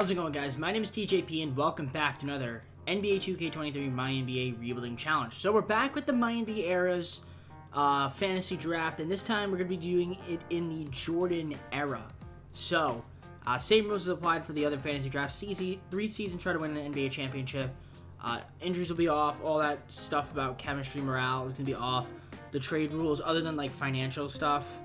How's it going, guys? My name is TJP and welcome back to another NBA 2K23 MyNBA Rebuilding Challenge. So we're back with the MyNBA Era's fantasy draft, and this time we're going to be doing it in the Jordan era. So, same rules as applied for the other fantasy drafts. 3 seasons, try to win an NBA championship. Injuries will be off. All that stuff about chemistry, morale is going to be off. The trade rules, other than like financial stuff,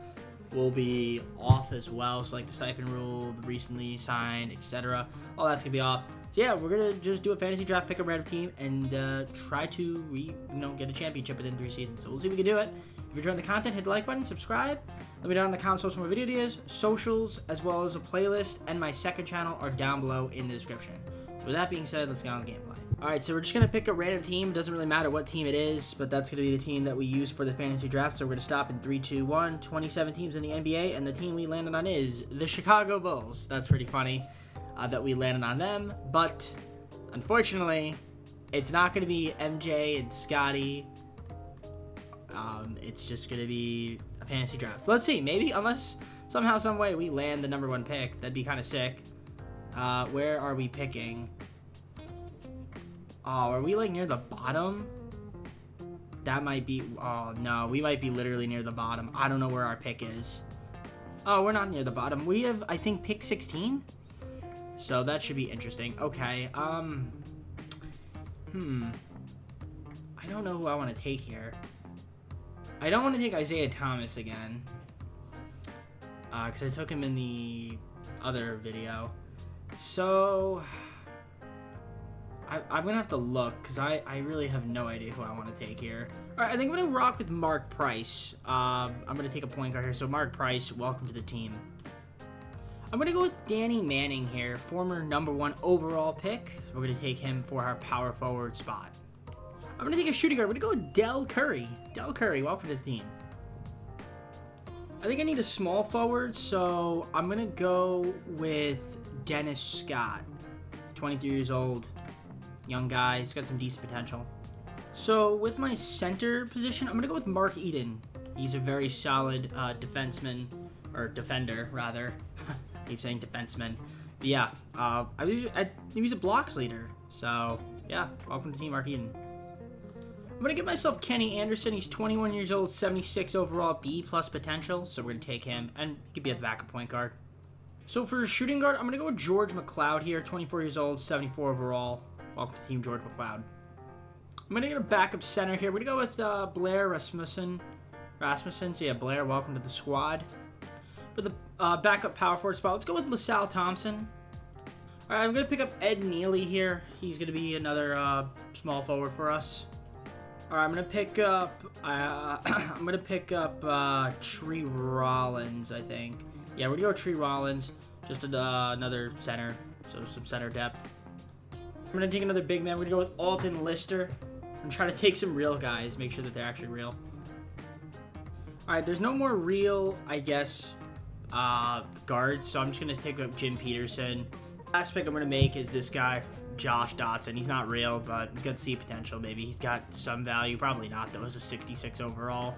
will be off as well. So like the stipend rule, the recently signed, etc. All that's gonna be off. So yeah, we're gonna just do a fantasy draft, pick a random team, and try to get a championship within 3 seasons. So we'll see if we can do it. If you're enjoying the content, hit the like button, subscribe. Let me know in the comments social more video ideas, socials, as well as a playlist, and my second channel are down below in the description. So with that being said, let's get on the gameplay. Alright, so we're just going to pick a random team. It doesn't really matter what team it is, but that's going to be the team that we use for the fantasy draft. So we're going to stop in 3, 2, 1. 27 teams in the NBA, and the team we landed on is the Chicago Bulls. That's pretty funny that we landed on them, but unfortunately, it's not going to be MJ and Scotty. It's just going to be a fantasy draft. So let's see. Maybe, unless somehow, some way, we land the number 1 pick. That'd be kind of sick. Where are we picking? Oh, are we like near the bottom? That might be, oh no, we might be literally near the bottom. I don't know where our pick is. Oh, we're not near the bottom. We have, I think, pick 16. So that should be interesting. Okay, I don't know who I want to take here. I don't want to take Isaiah Thomas again. Because I took him in the other video. So I'm going to have to look, because I really have no idea who I want to take here. All right, I think I'm going to rock with Mark Price. I'm going to take a point guard here. So Mark Price, welcome to the team. I'm going to go with Danny Manning here, former number 1 overall pick. So we're going to take him for our power forward spot. I'm going to take a shooting guard. We're going to go with Del Curry. Del Curry, welcome to the team. I think I need a small forward, so I'm going to go with Dennis Scott. 23 years old. Young guy, he's got some decent potential. So with my center position, I'm going to go with Mark Eden. He's a very solid defenseman, or defender, rather. I keep saying defenseman. But yeah, he's a blocks leader. So yeah, welcome to Team Mark Eden. I'm going to give myself Kenny Anderson. He's 21 years old, 76 overall, B+ potential. So we're going to take him, and he could be at the backup point guard. So for shooting guard, I'm going to go with George McLeod here, 24 years old, 74 overall. Welcome to Team George McLeod. I'm going to get a backup center here. We're going to go with Blair Rasmussen. So yeah, Blair, welcome to the squad. For the backup power forward spot, let's go with LaSalle Thompson. All right, I'm going to pick up Ed Neely here. He's going to be another small forward for us. All right, I'm going to pick up Tree Rollins, I think. Yeah, we're going to go Tree Rollins. Just another center, so some center depth. I'm going to take another big man. We're going to go with Alton Lister. I'm trying to take some real guys, make sure that they're actually real. All right, there's no more real, I guess, guards, so I'm just going to take up Jim Peterson. Last pick I'm going to make is this guy, Josh Dotson. He's not real, but he's got C potential, maybe. He's got some value. Probably not, though. It's a 66 overall.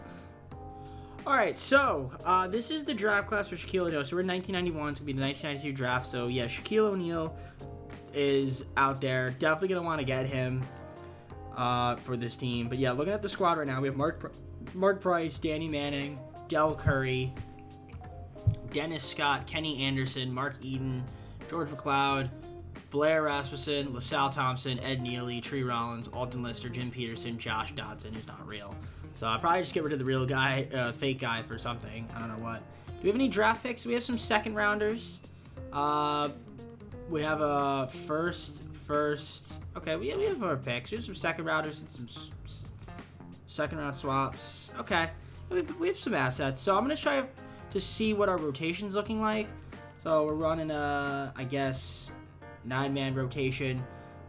All right, so this is the draft class for Shaquille O'Neal. So we're in 1991. It's going to be the 1992 draft. So, yeah, Shaquille O'Neal is out there. Definitely going to want to get him for this team. But, yeah, looking at the squad right now, we have Mark Price, Danny Manning, Del Curry, Dennis Scott, Kenny Anderson, Mark Eden, George McLeod, Blair Rasmussen, LaSalle Thompson, Ed Neely, Tree Rollins, Alton Lister, Jim Peterson, Josh Dotson, who's not real. So I'll probably just get rid of the real guy, fake guy for something. I don't know what. Do we have any draft picks? We have some second rounders. We have a first. Okay, we have our picks. We have some second rounders and some second round swaps. Okay, we have some assets. So I'm gonna try to see what our rotation's looking like. So we're running I guess 9-man rotation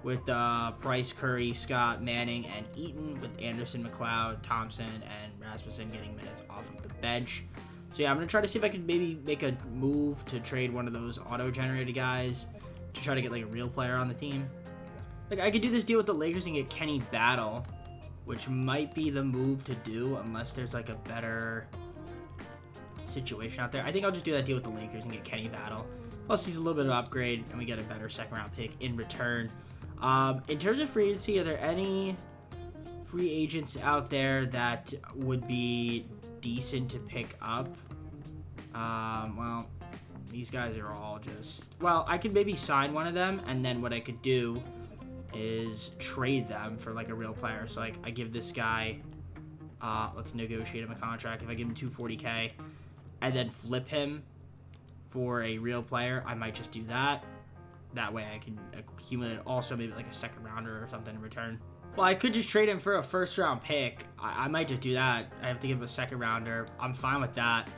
with Price, Curry, Scott, Manning, and Eaton, with Anderson, McLeod, Thompson, and Rasmussen getting minutes off of the bench. So yeah, I'm going to try to see if I can maybe make a move to trade one of those auto-generated guys to try to get like a real player on the team. Like, I could do this deal with the Lakers and get Kenny Battle, which might be the move to do unless there's like a better situation out there. I think I'll just do that deal with the Lakers and get Kenny Battle. Plus, he's a little bit of an upgrade, and we get a better second-round pick in return. In terms of free agency, are there any free agents out there that would be decent to pick up? Well, these guys are all just... Well, I could maybe sign one of them, and then what I could do is trade them for, like, a real player. So, like, I give this guy... let's negotiate him a contract. If I give him $240K and then flip him for a real player, I might just do that. That way I can accumulate also maybe like a second rounder or something in return. Well, I could just trade him for a first round pick. I might just do that. I have to give him a second rounder. I'm fine with that.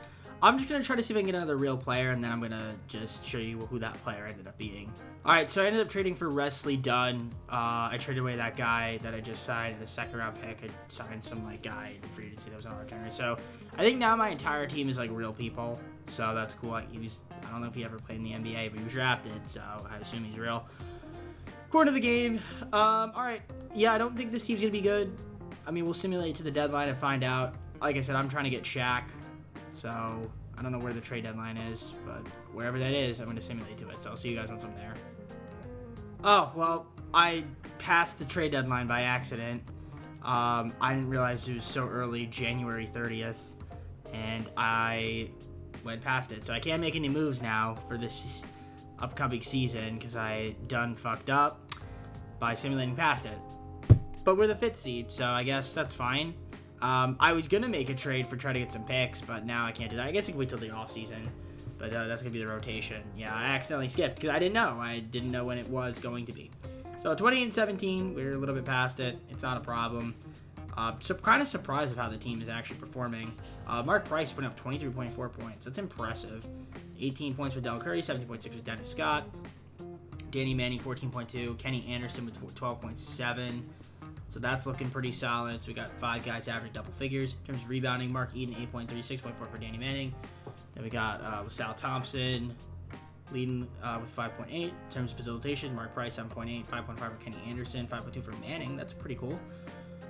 I'm just going to try to see if I can get another real player, and then I'm going to just show you who that player ended up being. All right, so I ended up trading for Wesley Dunn. I traded away that guy that I just signed in the second round pick. I signed some like guy in free agency that was on our turn. So I think now my entire team is like real people. So that's cool. I don't know if he ever played in the NBA, but he was drafted, so I assume he's real. According to the game, all right. Yeah, I don't think this team's going to be good. I mean, we'll simulate to the deadline and find out. Like I said, I'm trying to get Shaq. So, I don't know where the trade deadline is, but wherever that is, I'm going to simulate to it. So, I'll see you guys once I'm there. Oh, well, I passed the trade deadline by accident. I didn't realize it was so early, January 30th, and I went past it. So, I can't make any moves now for this upcoming season because I done fucked up by simulating past it. But we're the 5th seed, so I guess that's fine. I was going to make a trade for trying to get some picks, but now I can't do that. I guess I can wait till the offseason, but that's going to be the rotation. Yeah, I accidentally skipped because I didn't know. I didn't know when it was going to be. So 20-17, we're a little bit past it. It's not a problem. So kind of surprised of how the team is actually performing. Mark Price putting up 23.4 points. That's impressive. 18 points for Del Curry, 17.6 for Dennis Scott. Danny Manning, 14.2. Kenny Anderson with 12.7. So that's looking pretty solid. So we got 5 guys average double figures. In terms of rebounding, Mark Eden, 8.3, 6.4 for Danny Manning. Then we got LaSalle Thompson leading with 5.8. In terms of facilitation, Mark Price, 7.8, 5.5 for Kenny Anderson, 5.2 for Manning. That's pretty cool.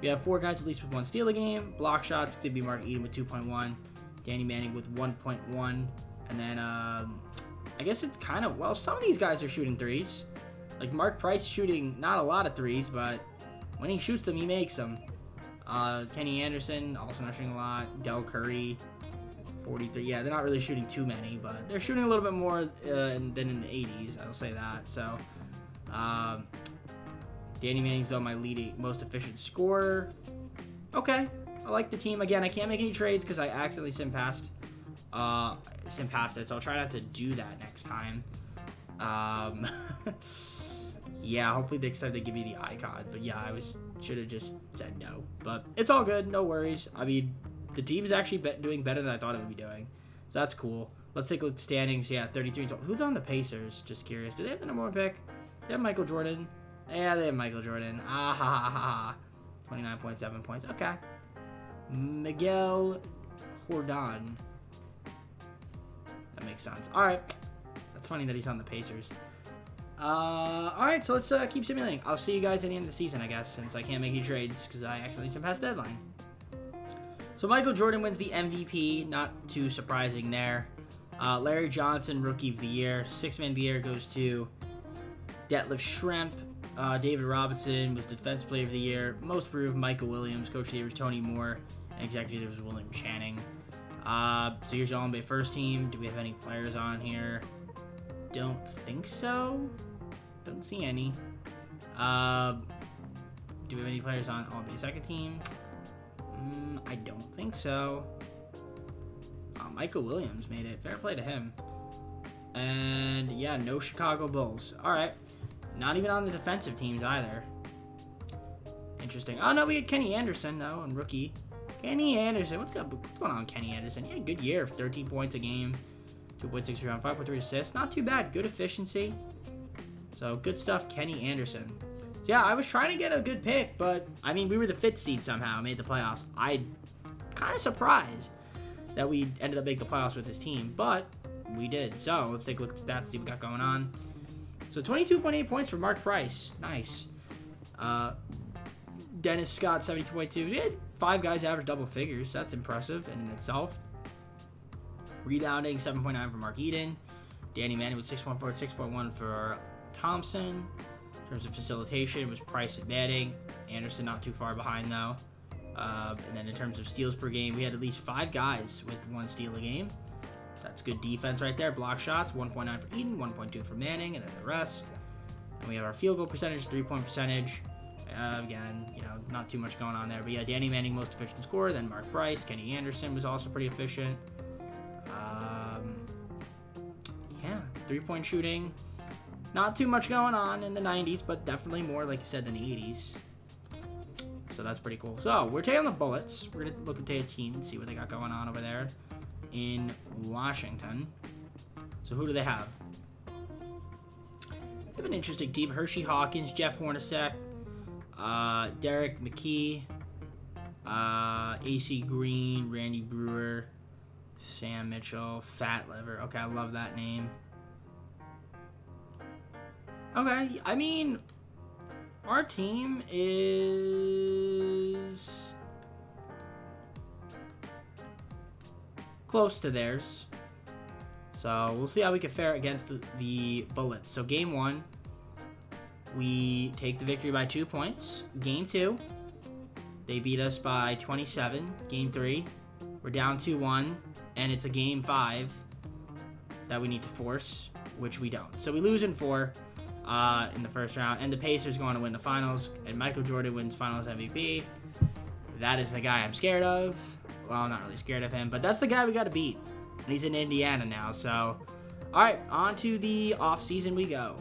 We have 4 guys at least with 1 steal a game. Block shots could be Mark Eden with 2.1. Danny Manning with 1.1. And then I guess it's kind of, well, some of these guys are shooting threes. Like Mark Price shooting not a lot of threes, but when he shoots them, he makes them. Kenny Anderson, also not shooting a lot. Del Curry, 43. Yeah, they're not really shooting too many, but they're shooting a little bit more than in the 80s. I'll say that. So, Danny Manning's though my leading, most efficient scorer. Okay, I like the team. Again, I can't make any trades because I accidentally sim passed it, so I'll try not to do that next time. Yeah, hopefully next time they give me the icon. But yeah, should have just said no. But it's all good, no worries. I mean, the team's actually doing better than I thought it would be doing. So that's cool. Let's take a look at the standings. Yeah, 33. Who's on the Pacers? Just curious. Do they have the number 1 pick? They have Michael Jordan. Yeah, they have Michael Jordan. Ah ha ha ha. 29.7 points. Okay. Miguel Jordan. That makes sense. All right. That's funny that he's on the Pacers. Alright, so let's keep simulating. I'll see you guys at the end of the season, I guess, since I can't make any trades because I actually surpassed the deadline. So Michael Jordan wins the MVP. Not too surprising there. Larry Johnson, Rookie of the Year. 6th Man of the Year goes to Detlef Schrempf. David Robinson was Defensive Player of the Year. Most Improved, Michael Williams. Coach of the Year was Tony Moore. And Executive was William Channing. So here's your All-NBA first team. Do we have any players on here? Don't think so. Don't see any. Do we have any players on All-NBA second team? I don't think so. Michael Williams made it. Fair play to him. And yeah, no Chicago Bulls. All right. Not even on the defensive teams either. Interesting. Oh no, we had Kenny Anderson though, and rookie. Kenny Anderson. What's going on, Kenny Anderson? Yeah, good year. 13 points a game. 2.6 rebounds, 5.3 assists. Not too bad. Good efficiency. So, good stuff, Kenny Anderson. So, yeah, I was trying to get a good pick, but, I mean, we were the 5th seed somehow, made the playoffs. I'm kind of surprised that we ended up making the playoffs with this team, but we did. So, let's take a look at the stats, see what we got going on. So, 22.8 points for Mark Price. Nice. Dennis Scott, 72.2. We had 5 guys average double figures. That's impressive in itself. Rebounding, 7.9 for Mark Eden. Danny Manning with 6.4, 6.1 for Thompson. In terms of facilitation, it was Price and Manning. Anderson not too far behind, though. And then in terms of steals per game, we had at least 5 guys with 1 steal a game. That's good defense right there. Block shots, 1.9 for Eden, 1.2 for Manning, and then the rest. And we have our field goal percentage, 3-point percentage. Again, not too much going on there. But yeah, Danny Manning, most efficient scorer. Then Mark Price. Kenny Anderson was also pretty efficient. Yeah, 3-point shooting. Not too much going on in the 90s, but definitely more, like you said, than the 80s. So that's pretty cool. So we're taking the Bullets. We're going to look at their team and see what they got going on over there in Washington. So who do they have? They have an interesting team. Hershey Hawkins, Jeff Hornacek, Derek McKee, AC Green, Randy Brewer, Sam Mitchell, Fat Liver. Okay, I love that name. Okay, I mean, our team is close to theirs. So we'll see how we can fare against the Bullets. So game 1, we take the victory by 2 points. Game 2, they beat us by 27. Game 3, we're down 2-1, and it's a game 5 that we need to force, which we don't. So we lose in 4 in the first round, and the Pacers go on to win the finals, and Michael Jordan wins finals MVP. That is the guy I'm scared of. Well, I'm not really scared of him, but that's the guy we got to beat. And he's in Indiana now, so... Alright, on to the offseason we go.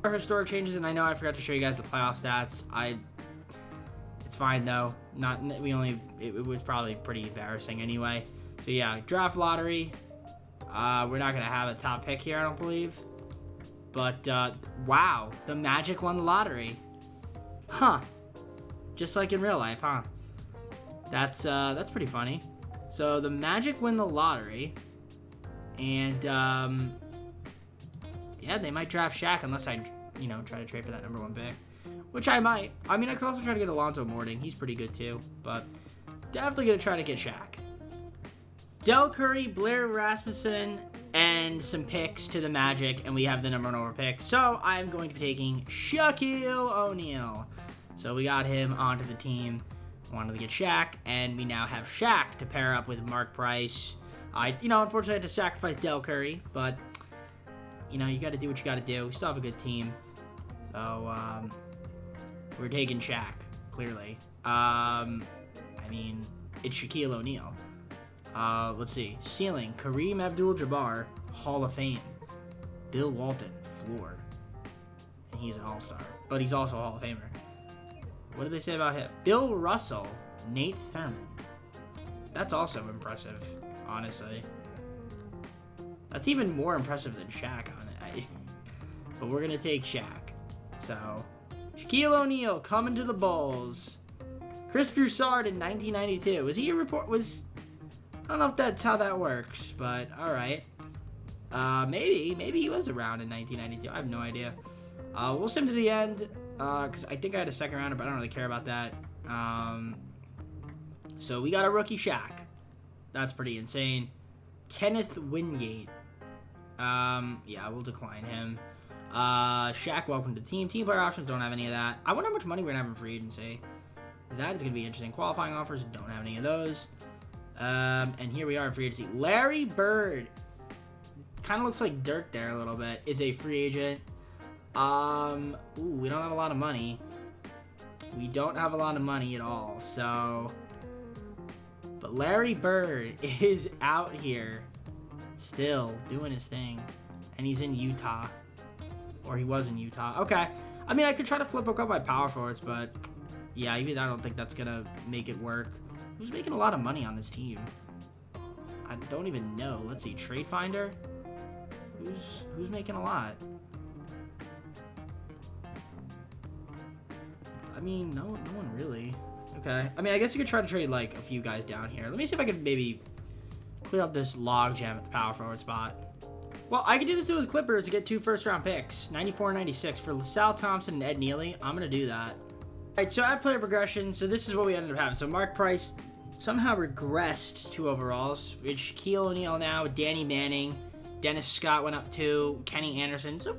Our historic changes, and I know I forgot to show you guys the playoff stats. It's fine, though. It was probably pretty embarrassing anyway. So, yeah, draft lottery. We're not going to have a top pick here, I don't believe. But, wow, the Magic won the lottery. Huh. Just like in real life, huh? That's pretty funny. So, the Magic win the lottery. And, yeah, they might draft Shaq unless I, try to trade for that number 1 pick. Which I might. I mean, I could also try to get Alonzo Mourning. He's pretty good, too. But definitely going to try to get Shaq. Del Curry, Blair Rasmussen, and some picks to the Magic, and we have the number 1 over pick. So I'm going to be taking Shaquille O'Neal. So we got him onto the team. Wanted to get Shaq, and we now have Shaq to pair up with Mark Price. Unfortunately, I had to sacrifice Del Curry, but, you got to do what you got to do. We still have a good team. So, we're taking Shaq, clearly. It's Shaquille O'Neal. Let's see. Ceiling, Kareem Abdul-Jabbar, Hall of Fame. Bill Walton, floor. And he's an all-star, but he's also a Hall of Famer. What did they say about him? Bill Russell, Nate Thurmond. That's also impressive, honestly. That's even more impressive than Shaq on it. But we're going to take Shaq. So, Shaquille O'Neal coming to the Bulls. Chris Broussard in 1992. Was he a report? I don't know if that's how that works, but alright. Maybe he was around in 1992. I have no idea. We'll sim to the end, because I think I had a second rounder, but I don't really care about that. So we got a rookie Shaq. That's pretty insane. Kenneth Wingate. Yeah, we'll decline him. Shaq, welcome to the team. Team player options, don't have any of that. I wonder how much money we're going to have in free agency. That is going to be interesting. Qualifying offers, don't have any of those. And here we are in free agency. Larry Bird, kind of looks like Dirk there a little bit, is a free agent. We don't have a lot of money. We don't have a lot of money at all, so... But Larry Bird is out here, still doing his thing. And he's in Utah. Or he was in Utah. Okay. I mean, I could try to flip up my power forwards, but... Yeah, even I don't think that's gonna make it work. Who's making a lot of money on this team? I don't even know. Let's see. Trade Finder? Who's making a lot? I mean, no one really. Okay. I mean, I guess you could try to trade, like, a few guys down here. Let me see if I can maybe clear up this log jam at the power forward spot. Well, I could do this with the Clippers to get 2 first-round picks. 94 and 96 for Sal Thompson and Ed Nealy. I'm going to do that. All right, so at player progression, so this is what we ended up having. So Mark Price somehow regressed 2 overalls. It's Shaquille O'Neal now, Danny Manning, Dennis Scott went up 2. Kenny Anderson. Some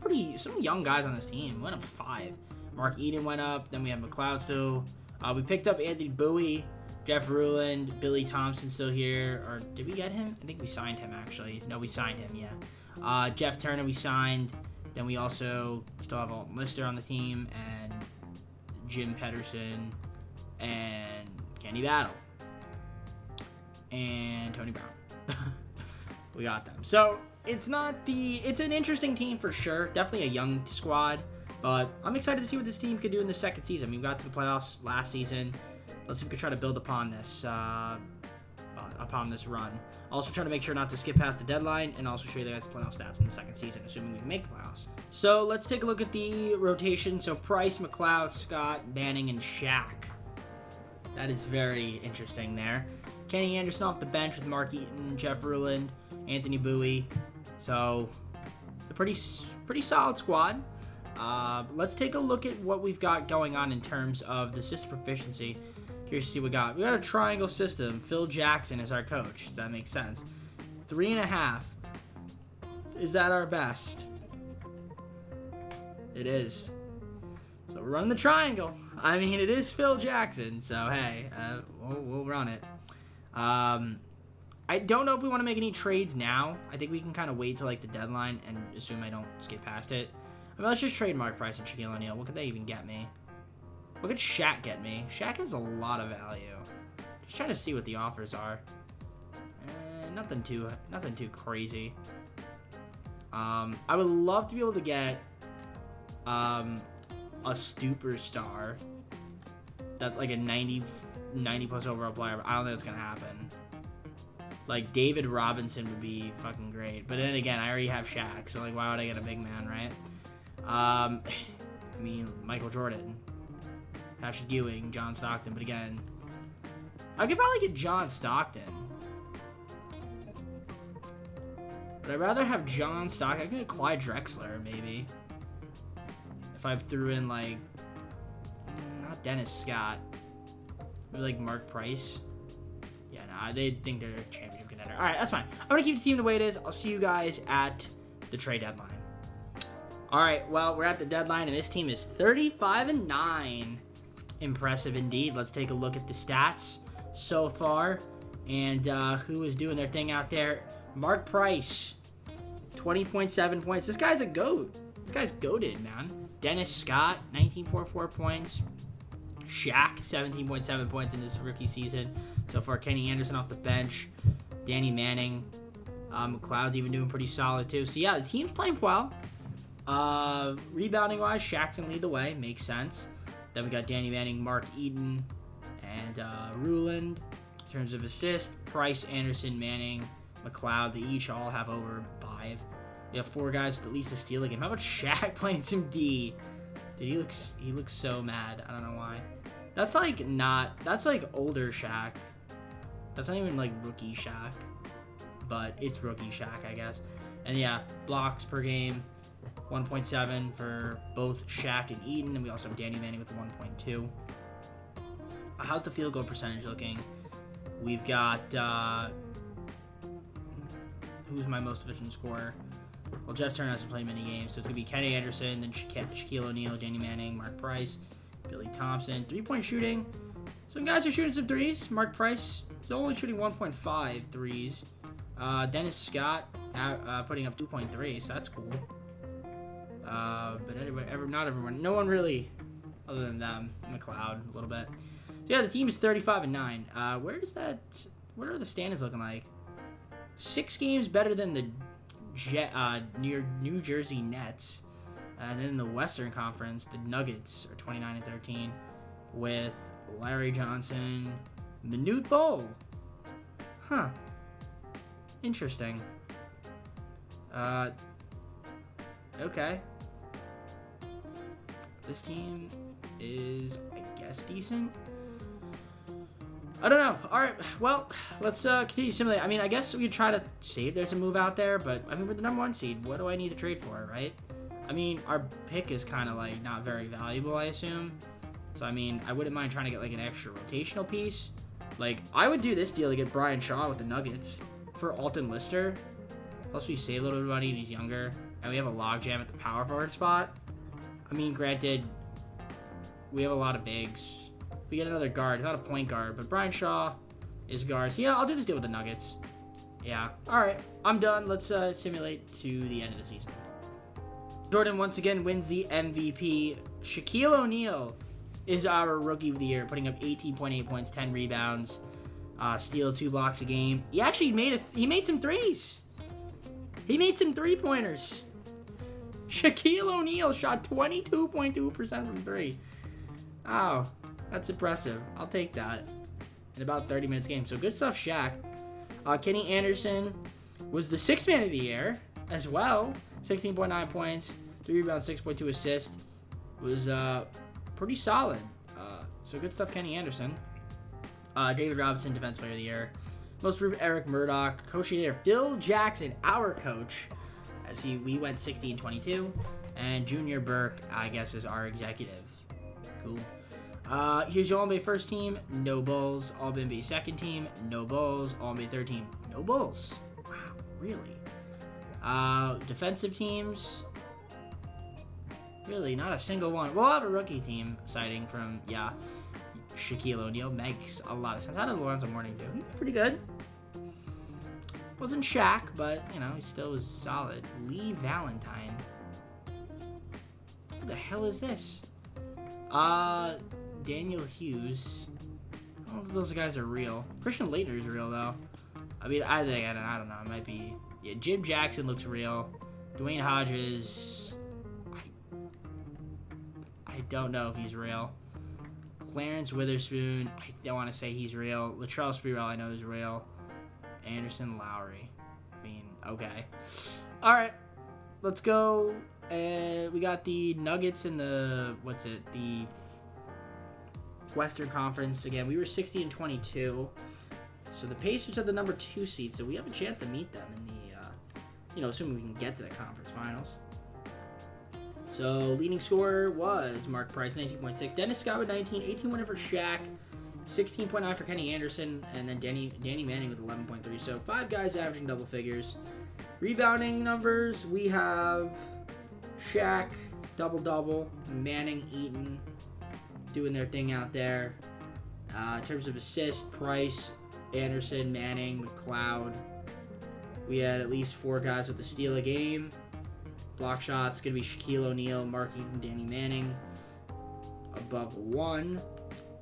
young guys on this team. Went up 5. Mark Eden went up. Then we have McLeod still. We picked up Anthony Bowie, Jeff Ruland, Billy Thompson still here. Or did we get him? I think we signed him, actually. No, we signed him, yeah. Jeff Turner we signed. Then we also still have Alton Lister on the team. And Jim Pedersen. And Kenny Battle. And Tony Brown. We got them. So, it's an interesting team for sure. Definitely a young squad. But I'm excited to see what this team could do in the second season. We got to the playoffs last season. Let's see if we can try to build upon this run. Also trying to make sure not to skip past the deadline, and also show you guys the playoff stats in the second season, assuming we can make the playoffs. So let's take a look at the rotation. So Price, McLeod, Scott, Manning, and Shaq. That is very interesting there. Kenny Anderson off the bench with Mark Eaton, Jeff Ruland, Anthony Bowie. So it's a pretty solid squad. Let's take a look at what we've got going on in terms of the system proficiency. Curious to see what we got. We got a triangle system. Phil Jackson is our coach. If that makes sense. 3.5. Is that our best? It is. So we're running the triangle. I mean, it is Phil Jackson. So, hey, we'll run it. I don't know if we want to make any trades now. I think we can kind of wait till, like, the deadline and assume I don't skip past it. I mean, let's just trade Mark Price and Shaquille O'Neal. What could they even get me? What could Shaq get me? Shaq has a lot of value. Just trying to see what the offers are. Nothing too crazy. I would love to be able to get a superstar that's like a 90 plus overall player, but I don't think that's gonna happen. Like David Robinson would be fucking great, but then again, I already have Shaq, so like, why would I get a big man, right? I mean, Michael Jordan, Patrick Ewing, John Stockton, but again, I could probably get John Stockton. But I'd rather have John Stockton. I could get Clyde Drexler, maybe. If I threw in, like, not Dennis Scott, maybe like Mark Price. Yeah, nah, they think they're a championship contender. All right, that's fine. I'm going to keep the team the way it is. I'll see you guys at the trade deadline. All right, well, we're at the deadline, and this team is 35-9. Impressive indeed. Let's take a look at the stats so far and who is doing their thing out there. Mark Price, 20.7 points. This guy's a goat. This guy's goated, man. Dennis Scott, 19.4 points. Shaq, 17.7 points in this rookie season. So far, Kenny Anderson off the bench. Danny Manning. McLeod's even doing pretty solid, too. So, yeah, the team's playing well. Rebounding-wise, Shaq's going to lead the way. Makes sense. Then we got Danny Manning, Mark Eaton, and Ruland. In terms of assists, Price, Anderson, Manning, McLeod, they each all have over 5. We have 4 guys with at least a steal a game. How about Shaq playing some D? Dude, he looks so mad. I don't know why. That's like older Shaq. That's not even like rookie Shaq. But it's rookie Shaq, I guess. And yeah, blocks per game, 1.7 for both Shaq and Eden. And we also have Danny Manning with 1.2. How's the field goal percentage looking? We've got, who's my most efficient scorer? Well, Jeff Turner hasn't played many games, so it's going to be Kenny Anderson, then Shaquille O'Neal, Danny Manning, Mark Price, Billy Thompson. 3-point shooting. Some guys are shooting some threes. Mark Price is only shooting 1.5 threes. Dennis Scott putting up 2.3, so that's cool. But anyway, not everyone. No one really, other than them. McLeod, a little bit. So yeah, the team is 35-9. What are the standings looking like? 6 games better than the New Jersey Nets. And then in the Western Conference, the Nuggets are 29-13 with Larry Johnson, Manute Bol. Huh. Interesting. Okay. This team is, I guess, decent. I don't know. All right, well, let's continue to simulate. I mean, I guess we could try to see if there's a move out there, but, I mean, we're the number 1 seed. What do I need to trade for, right? I mean, our pick is kind of, like, not very valuable, I assume. So, I mean, I wouldn't mind trying to get, like, an extra rotational piece. Like, I would do this deal to get Brian Shaw with the Nuggets for Alton Lister. Plus, we save a little bit of money and he's younger. And we have a logjam at the power forward spot. I mean, granted, we have a lot of bigs. We get another guard. Not a point guard, but Brian Shaw is guard. So, yeah, I'll do this deal with the Nuggets. Yeah. All right. I'm done. Let's simulate to the end of the season. Jordan once again wins the MVP. Shaquille O'Neal is our Rookie of the Year, putting up 18.8 points, 10 rebounds, steal, 2 blocks a game. He actually made some threes. He made some three-pointers. Shaquille O'Neal shot 22.2% from 3. Oh, that's impressive. I'll take that in about 30 minutes game. So good stuff, Shaq. Kenny Anderson was the 6th man of the year as well. 16.9 points, 3 rebounds, 6.2 assists. Was pretty solid. So good stuff, Kenny Anderson. David Robinson, Defense Player of the Year. Most improved, Eric Murdoch. Coach of the Year, Phil Jackson, our coach. As we went 60-22. And Junior Burke, I guess, is our executive. Cool. Here's your All-NBA first team. No Bulls. All-NBA second team. No Bulls. All-NBA third team. No Bulls. Wow, really? Defensive teams. Really, not a single one. We'll have a rookie team sighting from, Shaquille O'Neal. Makes a lot of sense. How did Lorenzo Mourning do? He was pretty good. Wasn't Shaq, but, he still was solid. Lee Valentine. Who the hell is this? Daniel Hughes. I don't know if those guys are real. Christian Laettner is real, though. I mean, I don't know. It might be... Yeah, Jim Jackson looks real. Dwayne Hodges... I don't know if he's real. Clarence Witherspoon, I don't want to say he's real. Latrell Sprewell, I know is real. Anderson Lowry. I mean, okay. All right, let's go. We got the Nuggets in the, the Western Conference. Again, we were 60-22. So the Pacers are the number 2 seed, so we have a chance to meet them in the, assuming we can get to the conference finals. So, leading scorer was Mark Price, 19.6. Dennis Scott with 19. 18 for Shaq. 16.9 for Kenny Anderson. And then Danny Manning with 11.3. So, 5 guys averaging double figures. Rebounding numbers, we have Shaq, double-double. Manning, Eaton, doing their thing out there. In terms of assists, Price, Anderson, Manning, McLeod. We had at least 4 guys with a steal a game. Block shots, going to be Shaquille O'Neal, Mark Eaton, Danny Manning. Above 1.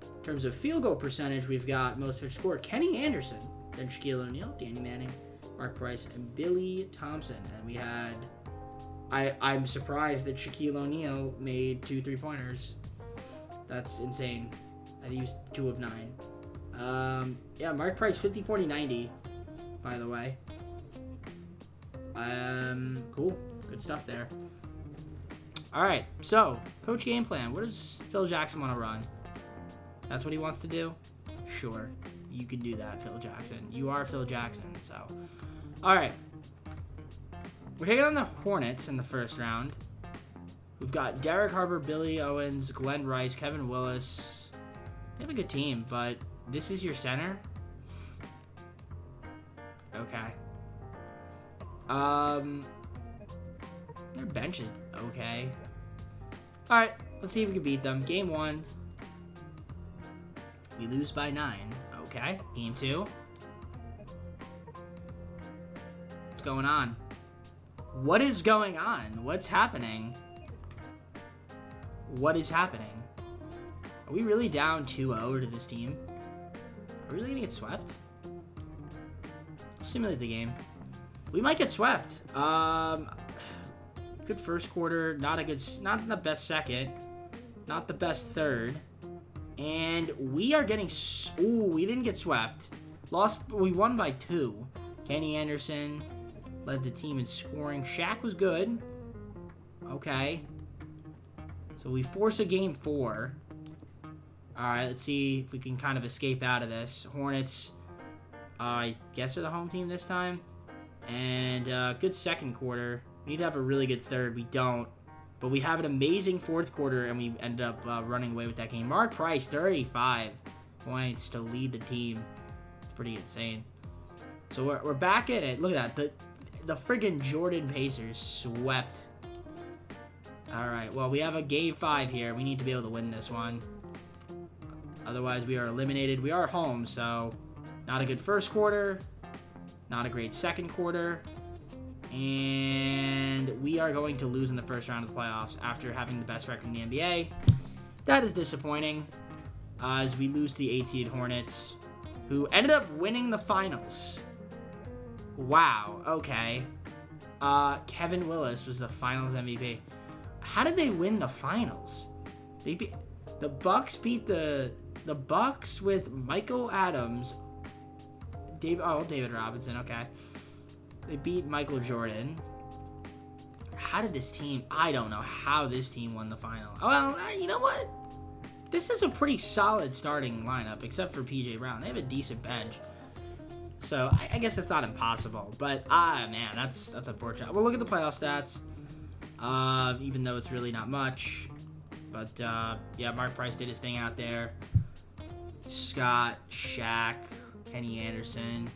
In terms of field goal percentage, we've got most finished score, Kenny Anderson, then Shaquille O'Neal, Danny Manning, Mark Price, and Billy Thompson. And we had... I'm surprised that Shaquille O'Neal made 2 3-pointers. That's insane. I used 2 of 9. Mark Price, 50, 40, 90, by the way. Cool. Good stuff there. All right, so coach game plan. What does Phil Jackson want to run? That's what he wants to do? Sure, you can do that, Phil Jackson. You are Phil Jackson, so. All right. We're taking on the Hornets in the first round. We've got Derek Harper, Billy Owens, Glenn Rice, Kevin Willis. They have a good team, but this is your center? Okay. Their bench is okay. Alright, let's see if we can beat them. Game 1. We lose by 9. Okay. Game 2. What's going on? What is going on? What's happening? What is happening? Are we really down 2-0 to this team? Are we really gonna get swept? I'll simulate the game. We might get swept. Good first quarter, not the best second, not the best third, and we are getting. We didn't get swept. We won by 2. Kenny Anderson led the team in scoring. Shaq was good. Okay. So we force a game 4. All right, let's see if we can kind of escape out of this. Hornets, I guess, are the home team this time. And good second quarter. We need to have a really good third. We don't. But we have an amazing fourth quarter, and we end up running away with that game. Mark Price, 35 points to lead the team. It's pretty insane. So we're back in it. Look at that. the friggin' Jordan Pacers swept. All right, well, we have a game 5 here. We need to be able to win this one. Otherwise, we are eliminated. We are home, so not a good first quarter. Not a great second quarter. And we are going to lose in the first round of the playoffs after having the best record in the NBA. That is disappointing, as we lose to the 8-seed Hornets, who ended up winning the finals. Wow, okay. Kevin Willis was the finals MVP. How did they win the finals? The Bucks beat the Bucks with Michael Adams. David Robinson, okay. They beat Michael Jordan. How did this team... I don't know how this team won the final. Well, you know what? This is a pretty solid starting lineup, except for P.J. Brown. They have a decent bench. So, I guess it's not impossible. But, man, that's unfortunate. Well, look at the playoff stats. Even though it's really not much. But, yeah, Mark Price did his thing out there. Scott, Shaq, Kenny Anderson.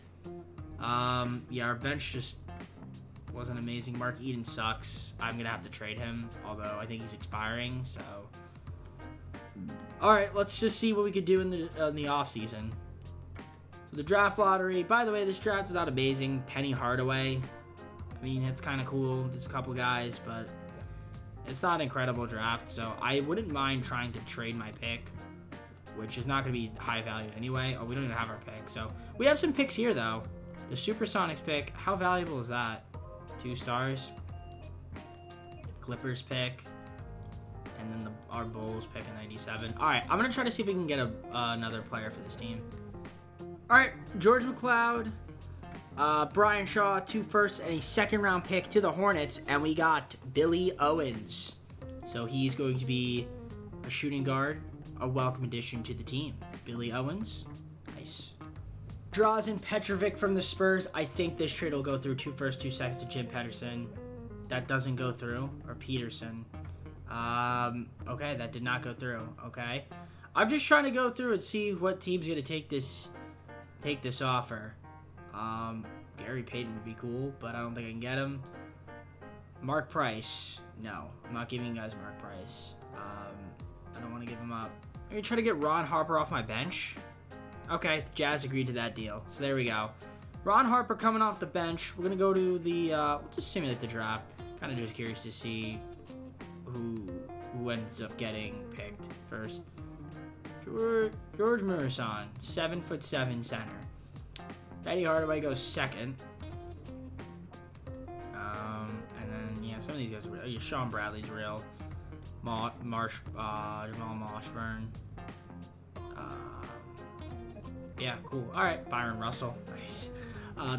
Yeah, our bench just wasn't amazing. Mark Eden sucks. I'm going to have to trade him, although I think he's expiring, so. All right, let's just see what we could do in the offseason. So the draft lottery. By the way, this draft is not amazing. Penny Hardaway. I mean, it's kind of cool. There's a couple guys, but it's not an incredible draft, so I wouldn't mind trying to trade my pick, which is not going to be high value anyway. Oh, we don't even have our pick. So we have some picks here, though. The Supersonics pick, how valuable is that? 2 stars. Clippers pick. And then our Bulls pick in 97. All right, I'm going to try to see if we can get another player for this team. All right, George McLeod, Brian Shaw, 2 firsts and a second-round pick to the Hornets. And we got Billy Owens. So he's going to be a shooting guard. A welcome addition to the team. Billy Owens. Nice. Drazen Petrovic from the Spurs. I think this trade will go through. 2 firsts, 2 seconds to Jim Pedersen. That doesn't go through. Or Peterson. Okay, that did not go through. Okay. I'm just trying to go through and see what team's going to take this offer. Gary Payton would be cool, but I don't think I can get him. Mark Price. No, I'm not giving you guys Mark Price. I don't want to give him up. I'm going to try to get Ron Harper off my bench. Okay, the Jazz agreed to that deal. So there we go. Ron Harper coming off the bench. We're going to go to the... we'll just simulate the draft. Kind of just curious to see who ends up getting picked first. George Murison, 7'7" center. Penny Hardaway goes second. And then, yeah, some of these guys are real. Sean Bradley's real. Jamal Moshburn. Yeah, cool. All right, Byron Russell. Nice.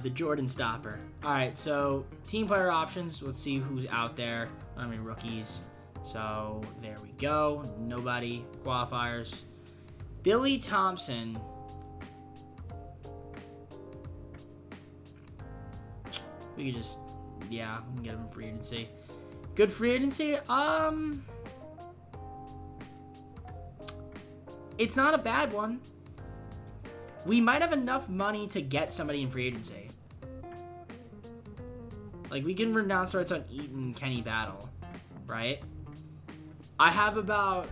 The Jordan Stopper. All right, so team player options. Let's see who's out there. I don't have any rookies. So there we go. Nobody. Qualifiers. Billy Thompson. We could just, yeah, we can get him in free agency. Good free agency. It's not a bad one. We might have enough money to get somebody in free agency. Like, we can run down starts on Eaton, Kenny Battle, right? I'll have about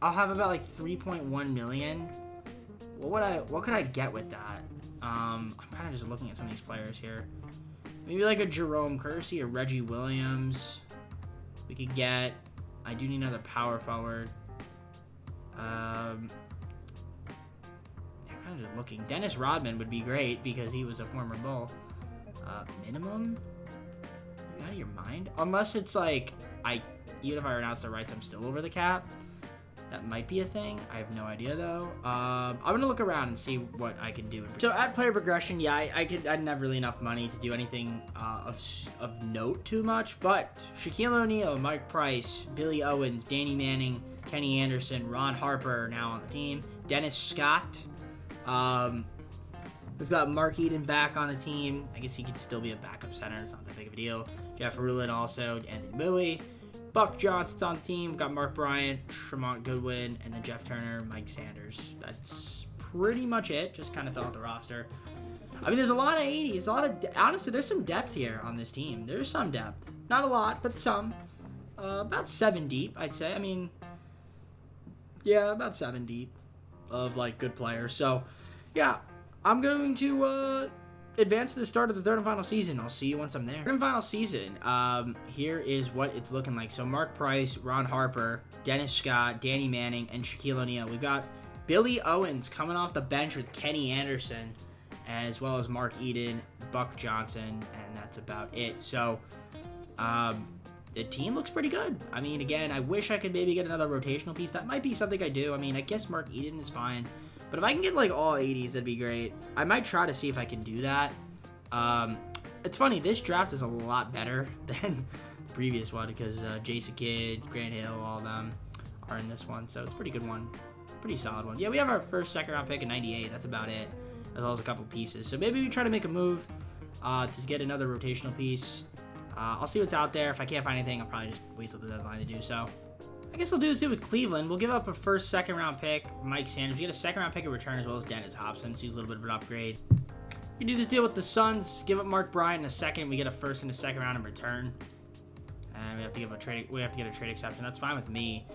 like 3.1 million. What could I get with that? I'm kind of just looking at some of these players here. Maybe like a Jerome Kersey or Reggie Williams. We could get. I do need another power forward. I'm kind of just looking. Dennis Rodman would be great because he was a former Bull. Minimum? Are you out of your mind? Unless it's like even if I renounce the rights, I'm still over the cap. That might be a thing. I have no idea though. I'm gonna look around and see what I can do. So at player progression, yeah, I didn't have really enough money to do anything of note too much. But Shaquille O'Neal, Mike Price, Billy Owens, Danny Manning, Kenny Anderson, Ron Harper now on the team. Dennis Scott. We've got Mark Eden back on the team. I guess he could still be a backup center. It's not that big of a deal. Jeff Rulin also, Anthony Bowie. Buck Johnson's on the team. We've got Mark Bryant, Tremont Goodwin, and then Jeff Turner, Mike Sanders. That's pretty much it. Just kind of fill out the roster. I mean, there's a lot of 80s. Honestly, there's some depth here on this team. There's some depth. Not a lot, but some. About 7 deep, I'd say. I mean, yeah, about 7 deep of, like, good players. So, yeah, I'm going to advance to the start of the third and final season. I'll see you once I'm there. Third and final season. Here is what it's looking like. So, Mark Price, Ron Harper, Dennis Scott, Danny Manning, and Shaquille O'Neal. We've got Billy Owens coming off the bench with Kenny Anderson, as well as Mark Eden, Buck Johnson, and that's about it. So, the team looks pretty good. I mean, again, I wish I could maybe get another rotational piece. That might be something I do. I mean, I guess Mark Eden is fine. But if I can get, like, all 80s, that'd be great. I might try to see if I can do that. It's funny. This draft is a lot better than the previous one because Jason Kidd, Grant Hill, all of them are in this one. So it's a pretty good one. Pretty solid one. Yeah, we have our first second-round pick in 98. That's about it, as well as a couple pieces. So maybe we try to make a move to get another rotational piece. I'll see what's out there. If I can't find anything, I'll probably just wait till the deadline to do so. I guess I'll do this with Cleveland. We'll give up a first, second-round pick, Mike Sanders. We get a second-round pick in return, as well as Dennis Hobson, so he's a little bit of an upgrade. We do this deal with the Suns. Give up Mark Bryant in a second. We get a first and a second round in return, and we have to give a trade. We have to get a trade exception. That's fine with me.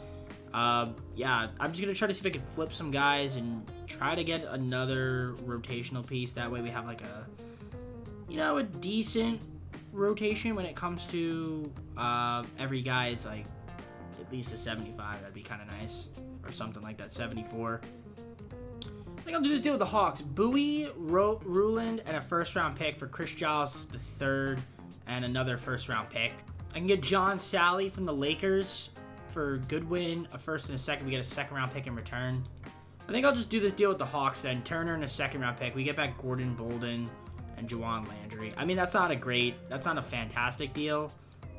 Yeah, I'm just gonna try to see if I can flip some guys and try to get another rotational piece. That way, we have like a decent rotation when it comes to every guy is like at least a 75. That'd be kind of nice, or something like that. 74. I think I'll do this deal with the Hawks. Bowie, Ruland, and a first-round pick for Chris Giles the third, and another first-round pick. I can get John Sally from the Lakers for Goodwin, a first and a second. We get a second-round pick in return. I think I'll just do this deal with the Hawks then. Turner and a second-round pick. We get back Gordon Bolden and Juwan Landry. I mean, that's not a fantastic deal,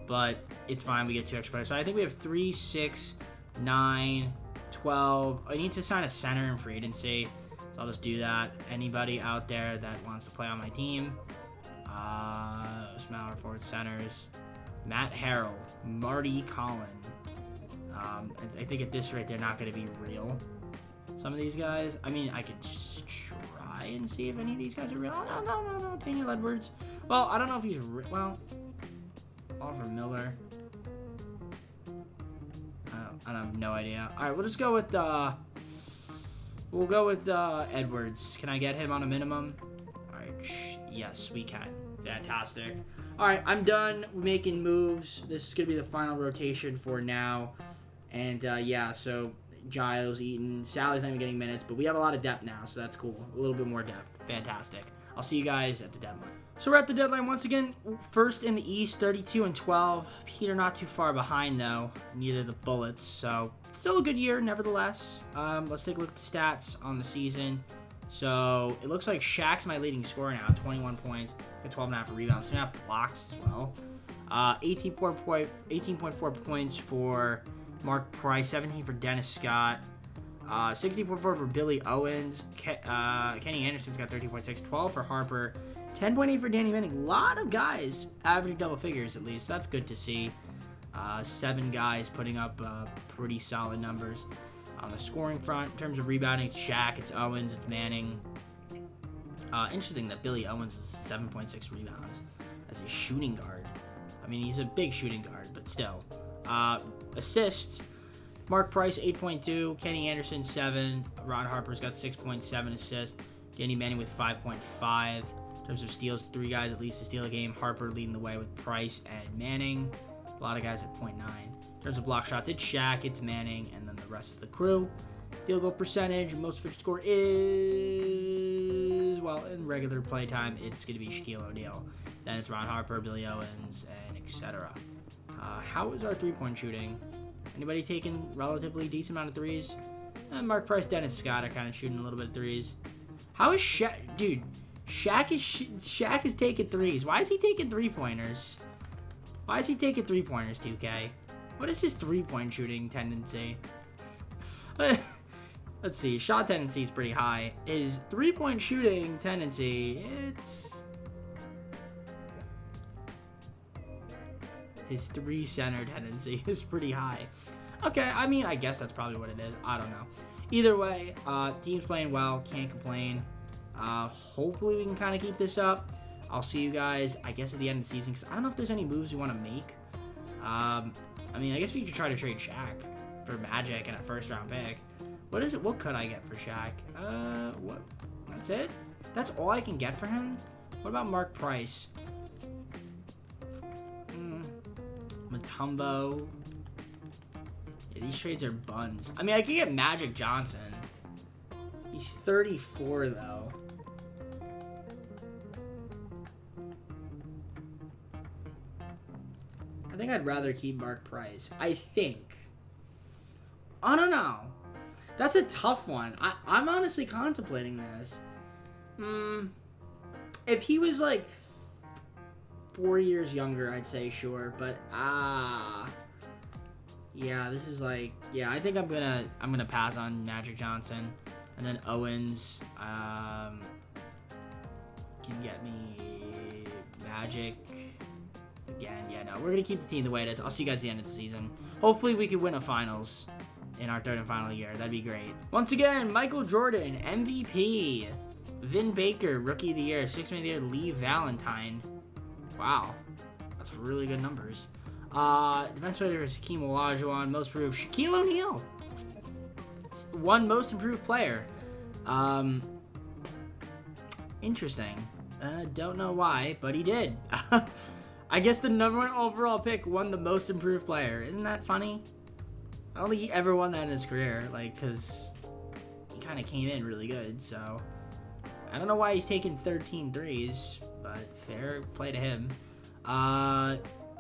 but it's fine. We get 2 extra players. So I think we have 3, 6, 9, 12. I need to sign a center in free agency. So I'll just do that. Anybody out there that wants to play on my team? Smaller forward centers. Matt Harrell. Marty Collin. I think at this rate, they're not going to be real. Some of these guys. I mean, I could try and see if any of these guys are real. Oh, no. Daniel Edwards. Well, I don't know if he's well. Oliver Miller. I have no idea. All right, we'll just go with we'll go with Edwards. Can I get him on a minimum? All right, yes, we can. Fantastic. All right, I'm done making moves. This is gonna be the final rotation for now. And yeah, so Giles, Eaton, Sally's not even getting minutes, but we have a lot of depth now, so that's cool. A little bit more depth. Fantastic. I'll see you guys at the deadline. So we're at the deadline once again. First in the East, 32-12. Peter not too far behind though. Neither the Bullets. So still a good year, nevertheless. Let's take a look at the stats on the season. So it looks like Shaq's my leading scorer now, 21 points, 12.5 rebounds, 2.5 blocks as well. 18.4 points for Mark Price, 17 for Dennis Scott. 60.4 for Billy Owens. Kenny Anderson's got 13.6. 12 for Harper. 10.8 for Danny Manning. A lot of guys averaging double figures at least. That's good to see. 7 guys putting up pretty solid numbers. On the scoring front, in terms of rebounding, it's Shaq, it's Owens, it's Manning. Interesting that Billy Owens is 7.6 rebounds as a shooting guard. I mean, he's a big shooting guard, but still. Assists. Mark Price, 8.2. Kenny Anderson, 7. Ron Harper's got 6.7 assists. Danny Manning with 5.5. In terms of steals, 3 guys at least to steal a game. Harper leading the way with Price and Manning. A lot of guys at 0.9. In terms of block shots, it's Shaq, it's Manning, and then the rest of the crew. Field goal percentage, most efficient score is, well, in regular play time, it's going to be Shaquille O'Neal. Then it's Ron Harper, Billy Owens, and etc. How is our three-point shooting? Anybody taking relatively decent amount of threes? Mark Price, Dennis Scott are kind of shooting a little bit of threes. How is Shaq? Dude, Shaq is taking threes. Why is he taking three-pointers? Why is he taking three-pointers, 2K? What is his three-point shooting tendency? Let's see. Shot tendency is pretty high. His three-point shooting tendency, his three-center tendency is pretty high. Okay, I mean, I guess that's probably what it is. I don't know. Either way, team's playing well. Can't complain. Hopefully we can kind of keep this up. I'll see you guys, I guess, at the end of the season, because I don't know if there's any moves we want to make. I mean, I guess we could try to trade Shaq for Magic and a first-round pick. What is it? What could I get for Shaq? What? That's it? That's all I can get for him? What about Mark Price? Mutombo. Yeah, these trades are buns. I mean, I could get Magic Johnson. He's 34, though. I think I'd rather keep Mark Price. I think. I don't know. That's a tough one. I'm honestly contemplating this. If he was like 4 years younger, I'd say sure. But yeah, this is like, yeah, I think I'm gonna pass on Magic Johnson, and then Owens can get me Magic. Again, yeah, no, we're gonna keep the team the way it is. I'll see you guys at the end of the season. Hopefully we could win a finals in our third and final year. That'd be great. Once again, Michael Jordan, MVP. Vin Baker, Rookie of the Year. Sixth Man of the Year, Lee Valentine. Wow, that's really good numbers. Defense player is Hakeem Olajuwon. Most improved, Shaquille O'Neal. One most improved player. Interesting. Don't know why, but he did. I guess the #1 overall pick won the most improved player. Isn't that funny? I don't think he ever won that in his career, like, because he kind of came in really good, so I don't know why he's taking 13 threes, but fair play to him.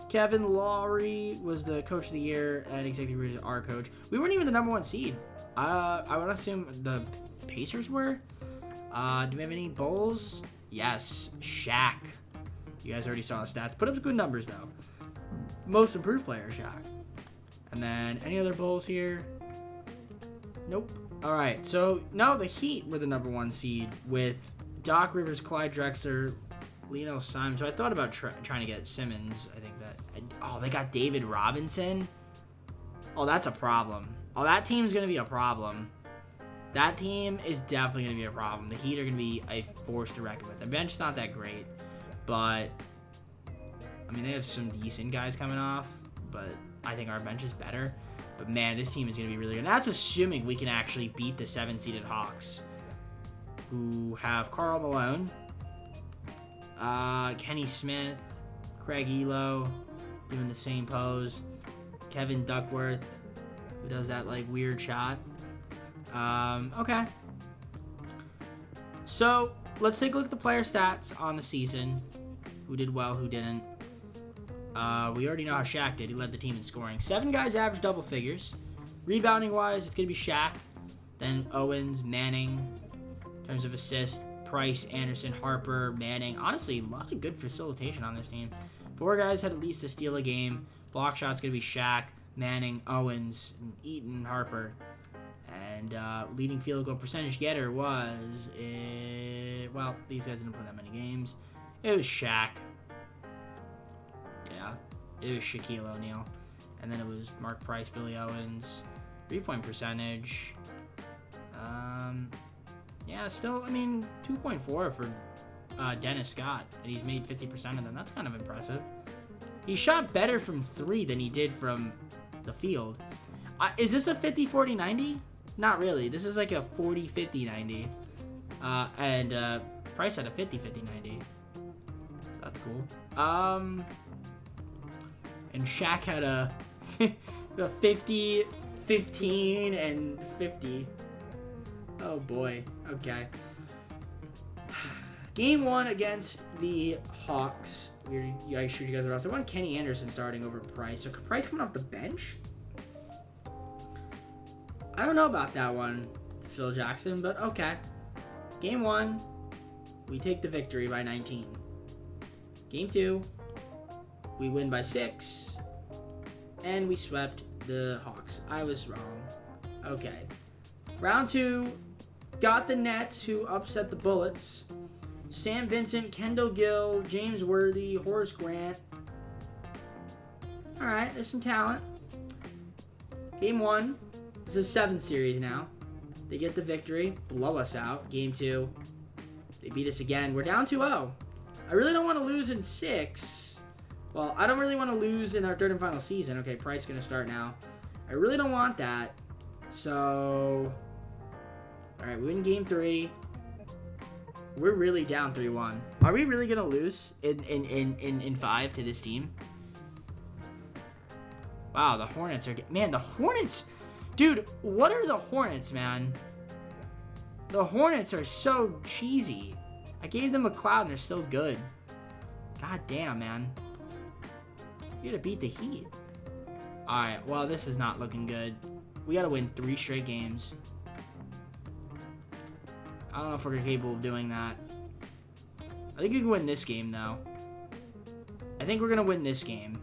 Kevin Lowry was the Coach of the Year, and Executive Producer is our coach. We weren't even the #1 seed. I would assume the Pacers were. Do we have any Bulls? Yes, Shaq. You guys already saw the stats. Put up good numbers, though. Most improved player, Shaq. And then, any other Bulls here? Nope. All right, so now the Heat were the #1 seed with Doc Rivers, Clyde Drexler, Leno Simon. So I thought about trying to get Simmons. I think that... Oh, they got David Robinson? Oh, that's a problem. Oh, that team's going to be a problem. That team is definitely going to be a problem. The Heat are going to be a force to reckon with. The bench's not that great, but... I mean, they have some decent guys coming off, but I think our bench is better. But, man, this team is going to be really good. And that's assuming we can actually beat the 7-seeded Hawks, who have Karl Malone, Kenny Smith, Craig Elo doing the same pose, Kevin Duckworth, who does that, like, weird shot. Okay. So, let's take a look at the player stats on the season. Who did well, who didn't. We already know how Shaq did. He led the team in scoring. 7 guys averaged double figures. Rebounding-wise, it's going to be Shaq. Then Owens, Manning. In terms of assists, Price, Anderson, Harper, Manning. Honestly, a lot of good facilitation on this team. 4 guys had at least a steal a game. Block shots going to be Shaq, Manning, Owens, and Eaton, Harper. And leading field goal percentage getter was... well, these guys didn't play that many games. It was Shaq. Yeah, it was Shaquille O'Neal. And then it was Mark Price, Billy Owens. 3-point percentage. Yeah, still, I mean, 2.4 for Dennis Scott. And he's made 50% of them. That's kind of impressive. He shot better from 3 than he did from the field. Is this a 50-40-90? Not really. This is like a 40-50-90. And Price had a 50-50-90. So that's cool. And Shaq had a 50, 15, and 50. Oh boy. Okay. Game 1 against the Hawks. I showed you guys the roster. One Kenny Anderson starting over Price. So Price coming off the bench? I don't know about that one, Phil Jackson, but okay. Game 1, we take the victory by 19. Game 2, we win by 6, and we swept the Hawks. I was wrong. Okay. Round 2, got the Nets, who upset the Bullets. Sam Vincent, Kendall Gill, James Worthy, Horace Grant. All right, there's some talent. Game 1, this is a 7 series now. They get the victory, blow us out. Game 2, They beat us again. We're down 2-0. I really don't want to lose in 6. Well, I don't really want to lose in our third and final season. Okay, Price going to start now. I really don't want that. So, all right, we win game 3. We're really down 3-1. Are we really going to lose in 5 to this team? Wow, the Hornets are... Man, the Hornets... Dude, what are the Hornets, man? The Hornets are so cheesy. I gave them a cloud and they're still good. God damn, man. You gotta beat the Heat. Alright, well, this is not looking good. We gotta win 3 straight games. I don't know if we're capable of doing that. I think we can win this game, though. I think we're gonna win this game.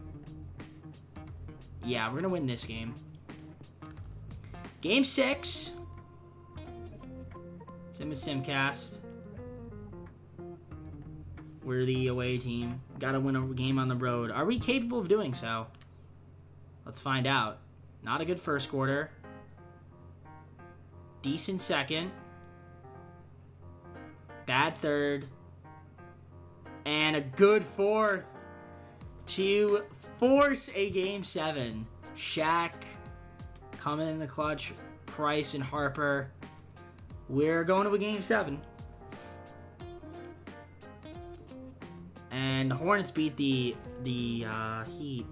Yeah, we're gonna win this game. Game 6. Simcast. We're the away team. Gotta win a game on the road. Are we capable of doing so? Let's find out. Not a good first quarter. Decent second. Bad third. And a good fourth to force a game 7. Shaq coming in the clutch. Price and Harper. We're going to a game 7. And the Hornets beat the Heat.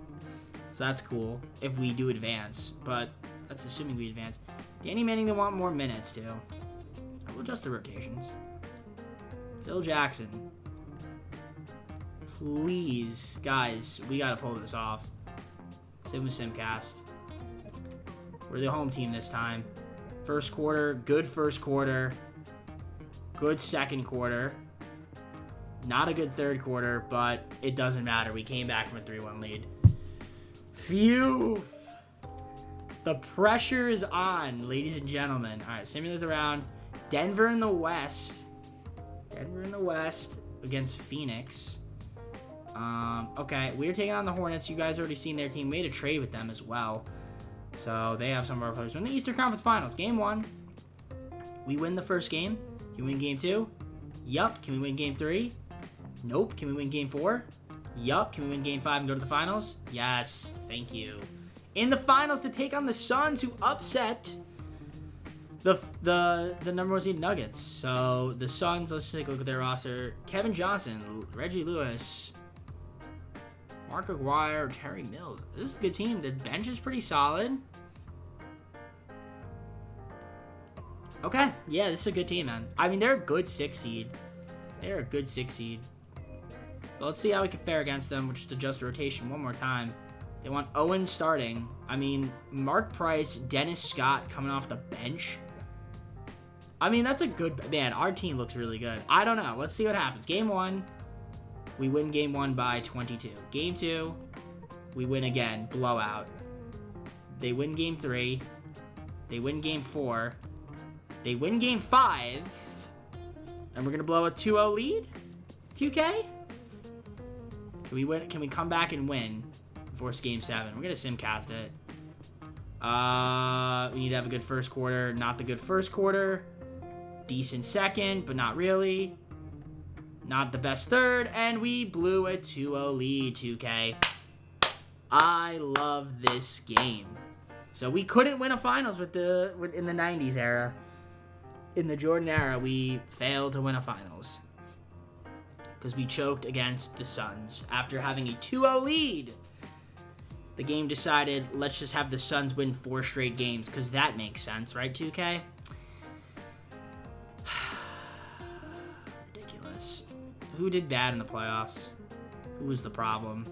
So that's cool if we do advance. But that's assuming we advance. Danny Manning, they want more minutes too. We'll adjust the rotations. Phil Jackson. Please, guys, we gotta pull this off. Same with Simcast. We're the home team this time. First quarter, good first quarter. Good second quarter. Not a good third quarter, but it doesn't matter. We came back from a 3-1 lead. Phew! The pressure is on, ladies and gentlemen. All right, simulate the round. Denver in the West. Denver in the West against Phoenix. Okay, we're taking on the Hornets. You guys already seen their team. Made a trade with them as well. So they have some of our players. We're in the Eastern Conference Finals. Game 1. We win the first game. Can we win game 2? Yup. Can we win game 3? Nope. Can we win game 4? Yup. Can we win game 5 and go to the finals? Yes. Thank you. In the finals to take on the Suns, who upset the number 1 seed Nuggets. So the Suns, let's take a look at their roster. Kevin Johnson, Reggie Lewis, Mark Aguirre, Terry Mills. This is a good team. The bench is pretty solid. Okay. Yeah, this is a good team, man. I mean, they're a good 6 seed. They're a good 6 seed. But let's see how we can fare against them. We'll just adjust the rotation one more time. They want Owen starting. I mean, Mark Price, Dennis Scott coming off the bench. I mean, that's a good... Man, our team looks really good. I don't know. Let's see what happens. Game 1. We win game 1 by 22. Game 2, we win again. Blowout. They win game 3. They win game 4. They win game 5. And we're going to blow a 2-0 lead? 2K? Can we win? Can we come back and win? Force game 7. We're going to simcast it. We need to have a good first quarter. Not the good first quarter. Decent second, but not really. Not the best third, and we blew a 2-0 lead, 2K. I love this game. So we couldn't win a finals in the 90s era. In the Jordan era, we failed to win a finals. Because we choked against the Suns. After having a 2-0 lead, the game decided, let's just have the Suns win 4 straight games, because that makes sense, right, 2K? Who did bad in the playoffs? Who was the problem?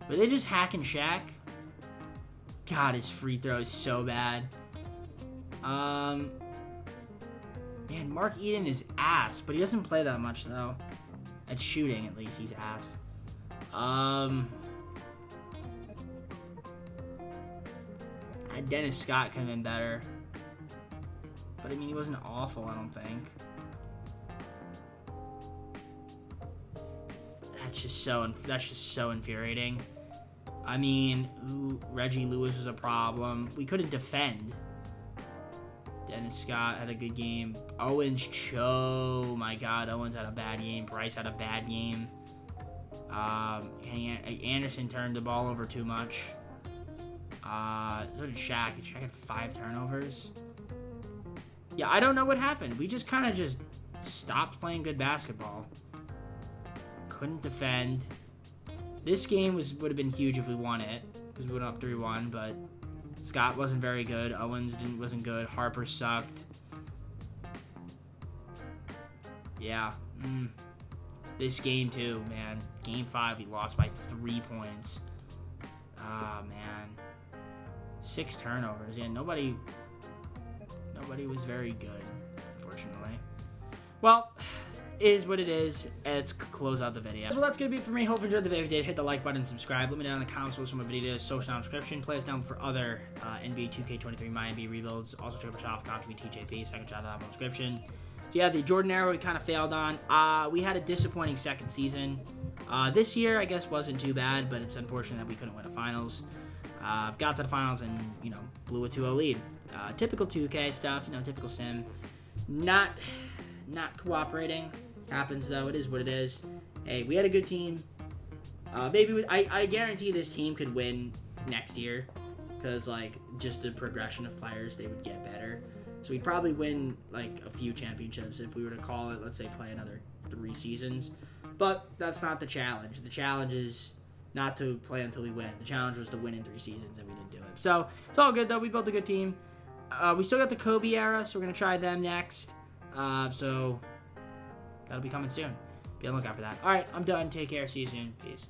Were they just hacking Shaq? God, his free throw is so bad. Man, Mark Eden is ass, but he doesn't play that much, though. At shooting, at least, he's ass. Dennis Scott could have been better. But, I mean, he wasn't awful, I don't think. That's just so infuriating. I mean, Reggie Lewis was a problem. We couldn't defend. Dennis Scott had a good game. Owens, oh my God, Owens had a bad game. Bryce had a bad game. Anderson turned the ball over too much. So did Shaq. Shaq had 5 turnovers. Yeah, I don't know what happened. We just kind of just stopped playing good basketball. Couldn't defend. This game would have been huge if we won it, because we went up 3-1, but Scott wasn't very good. Owens wasn't good. Harper sucked. Yeah. This game too, man. Game 5, we lost by 3 points. Ah, man. 6 turnovers. Yeah, nobody was very good, unfortunately. Well, is what it is. Let's close out the video. Well, that's gonna be it for me. Hope you enjoyed the video. If you did, hit the like button, subscribe. Let me know in the comments what some of the videos, social description. Play us down for other NBA 2K23 MyNBA rebuilds. Also check out shop, copy TJP. Second shout out in the description. So yeah, the Jordan arrow we kind of failed on. We had a disappointing second season. This year, I guess, wasn't too bad, but it's unfortunate that we couldn't win the finals. Got to the finals and, blew a 2-0 lead. Typical 2K stuff, typical sim. Not cooperating. Happens, though. It is what it is. Hey, we had a good team. Maybe I guarantee this team could win next year because, just the progression of players, they would get better. So we'd probably win, a few championships if we were to call it, let's say, play another 3 seasons. But that's not the challenge. The challenge is not to play until we win. The challenge was to win in 3 seasons, and we didn't do it. So it's all good, though. We built a good team. We still got the Kobe era, so we're going to try them next. So that'll be coming soon. Be on the lookout for that. All right, I'm done. Take care. See you soon. Peace.